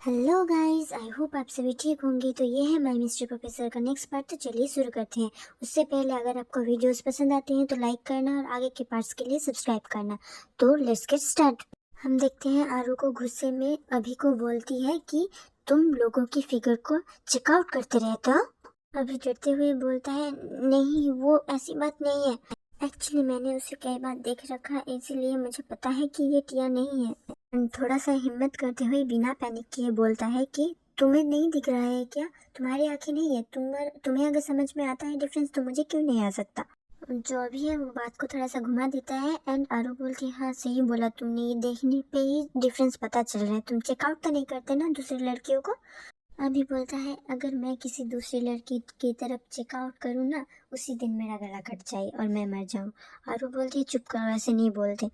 Hello guys, I hope आप सभी ठीक होंगे। तो ये है माय मिस्टर प्रोफेसर का नेक्स्ट पार्ट। तो चलिए शुरू करते हैं। उससे पहले अगर आपको वीडियोस पसंद आते हैं तो लाइक करना और आगे के पार्ट्स के लिए सब्सक्राइब करना। तो लेट्स गेट स्टार्ट। हम देखते हैं आरू को गुस्से में अभी को बोलती है कि तुम लोगों की फिगर को चेकआउट करते रहते हो। अभी डरते हुए बोलता है नहीं, वो ऐसी बात नहीं है। एक्चुअली मैंने उसे कई बार देख रखा है, इसीलिए मुझे पता है कि ये टिया नहीं है। थोड़ा सा हिम्मत करते हुए बिना पैनिक किए बोलता है कि तुम्हें नहीं दिख रहा है क्या? तुम्हारी आंखें नहीं है। तुम्हें अगर समझ में आता है डिफरेंस तो मुझे क्यों नहीं आ सकता? जो भी है वो बात को थोड़ा सा घुमा देता है एंड आरू बोलती है हाँ सही बोला तुमने, ये देखने पे ही डिफरेंस पता चल रहा है। तुम चेकआउट तो नहीं करते ना दूसरी लड़कियों को? अभी बोलता है अगर मैं किसी दूसरी लड़की की तरफ चेकआउट करूँ ना, उसी दिन मेरा गला कट जाए और मैं मर जाऊँ। आरू बोलती है चुप करो, ऐसे नहीं बोलते।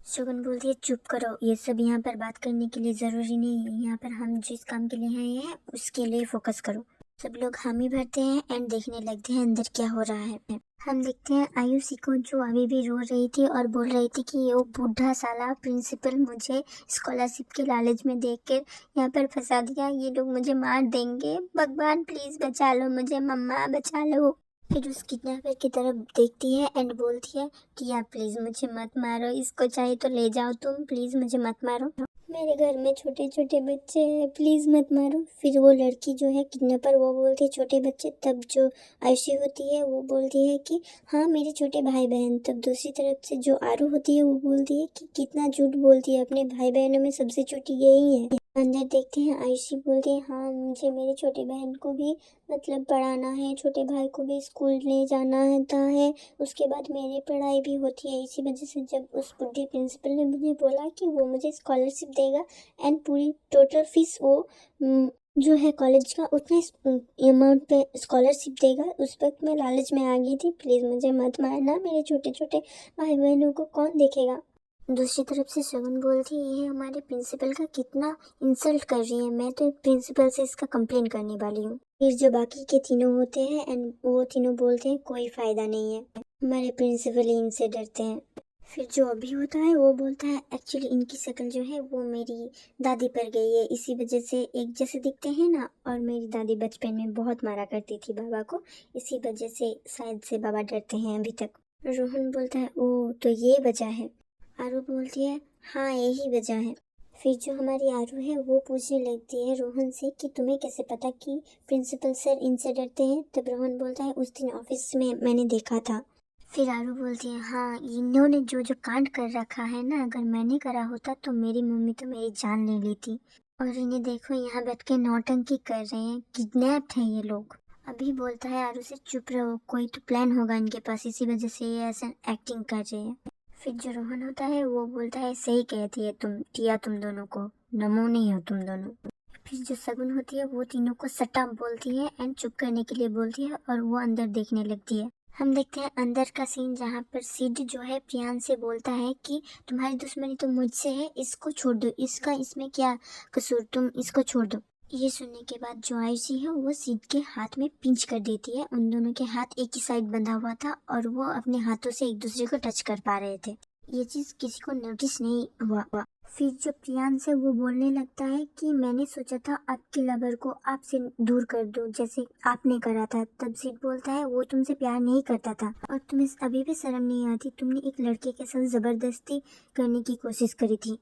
शगुन बोलती है चुप करो, ये सब यहाँ पर बात करने के लिए ज़रूरी नहीं है। यहाँ पर हम जिस काम के लिए आए हैं उसके लिए फोकस करो। सब लोग हामी भरते हैं एंड देखने लगते हैं अंदर क्या हो रहा है। हम देखते हैं आयुषी को, जो अभी भी रो रही थी और बोल रही थी कि ये बूढ़ा साला प्रिंसिपल मुझे स्कॉलरशिप के लालच में देकर यहाँ पर फंसा दिया। ये लोग मुझे मार देंगे, भगवान प्लीज बचा लो मुझे, मम्मा बचा लो। फिर उस किडनैपर की तरफ देखती है एंड बोलती है टिया प्लीज मुझे मत मारो, इसको चाहे तो ले जाओ तुम, प्लीज मुझे मत मारो, मेरे घर में छोटे छोटे बच्चे हैं, प्लीज मत मारो। फिर वो लड़की जो है किडनैपर वो बोलती है छोटे बच्चे। तब जो आयुषी होती है वो बोलती है कि हाँ मेरे छोटे भाई बहन। तब दूसरी तरफ से जो आरू होती है वो बोलती है कि कितना झूठ बोलती है, अपने भाई बहनों में सबसे छोटी यही है। अंदर देखते हैं आयुषी बोलती है हाँ मुझे मेरी छोटी बहन को भी मतलब पढ़ाना है, छोटे भाई को भी स्कूल ले जाना है, उसके बाद मेरी पढ़ाई भी होती है। इसी वजह से जब उस बुढ़े प्रिंसिपल ने मुझे बोला कि वो मुझे स्कॉलरशिप देगा एंड पूरी टोटल फीस वो जो है कॉलेज का उतने अमाउंट पे स्कॉलरशिप देगा, उस वक्त मैं लालच में आ गई थी। प्लीज़ मुझे मत मारना, मेरे छोटे छोटे भाई बहनों को कौन देखेगा? दूसरी तरफ से शगुन बोलती है ये हमारे प्रिंसिपल का कितना इंसल्ट कर रही है, मैं तो प्रिंसिपल से इसका कंप्लेन करने वाली हूँ। फिर जो बाकी के तीनों होते हैं एंड वो तीनों बोलते हैं कोई फायदा नहीं है, हमारे प्रिंसिपल ही इनसे डरते हैं। फिर जो अभी होता है वो बोलता है एक्चुअली इनकी शक्ल जो है वो मेरी दादी पर गई है, इसी वजह से एक जैसे दिखते हैं ना, और मेरी दादी बचपन में बहुत मारा करती थी बाबा को, इसी वजह से शायद से बाबा डरते हैं अभी तक। रोहन बोलता है ओ तो ये वजह है। आरू बोलती है हाँ यही वजह है। फिर जो हमारी आरू है वो पूछने लगती है रोहन से कि तुम्हें कैसे पता कि प्रिंसिपल सर इनसे डरते हैं? तब रोहन बोलता है उस दिन ऑफिस में मैंने देखा था। फिर आरू बोलती है हाँ इन्होंने जो जो कांड कर रखा है ना, अगर मैंने करा होता तो मेरी मम्मी तो मेरी जान ले लेती। और इन्हें देखो यहाँ बैठ के नौटंकी कर रहे हैं, किडनैप्ड हैं ये लोग। अभी बोलता है आरू से चुप रहो, कोई तो प्लान होगा इनके पास, इसी वजह से ये ऐसा एक्टिंग कर रहे हैं। फिर जो रोहन होता है वो बोलता है सही कहती है तुम टिया, तुम दोनों को नमो नहीं हो तुम दोनों। फिर जो सगुन होती है वो तीनों को सटा बोलती है एंड चुप करने के लिए बोलती है और वो अंदर देखने लगती है। हम देखते हैं अंदर का सीन जहाँ पर सिड जो है प्रियान से बोलता है कि तुम्हारी दुश्मनी तो मुझसे है, इसको छोड़ दो, इसका इसमें क्या कसूर, तुम इसको छोड़ दो। ये सुनने के बाद जो आयुषी है वो सिड के हाथ में पिंच कर देती है। उन दोनों के हाथ एक ही साइड बंधा हुआ था और वो अपने हाथों से एक दूसरे को टच कर पा रहे थे। ये चीज किसी को नोटिस नहीं हुआ। फिर जो प्रियान से वो बोलने लगता है कि मैंने सोचा था आपके लवर को आपसे दूर कर दूं जैसे आपने करा था। तब सिड बोलता है वो तुमसे प्यार नहीं करता था और तुम्हें अभी भी शर्म नहीं आती, तुमने एक लड़के के साथ जबरदस्ती करने की कोशिश करी थी।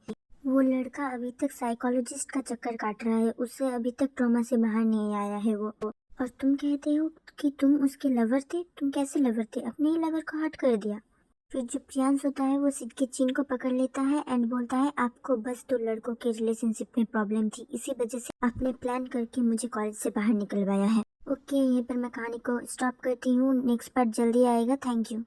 वो लड़का अभी तक साइकोलॉजिस्ट का चक्कर काट रहा है, उससे अभी तक ट्रॉमा से बाहर नहीं आया है वो। और तुम कहते हो कि तुम उसके लवर थे, तुम कैसे लवर थे? अपने ही लवर को हट कर दिया। फिर जो प्रियांश होता है वो सिड के चिन को पकड़ लेता है एंड बोलता है आपको बस दो लड़कों के रिलेशनशिप में प्रॉब्लम थी, इसी वजह से आपने प्लान करके मुझे कॉलेज से बाहर निकलवाया है। ओके, यहीं पर मैं कहानी को स्टॉप करती हूँ, नेक्स्ट पार्ट जल्दी आएगा। Thank you.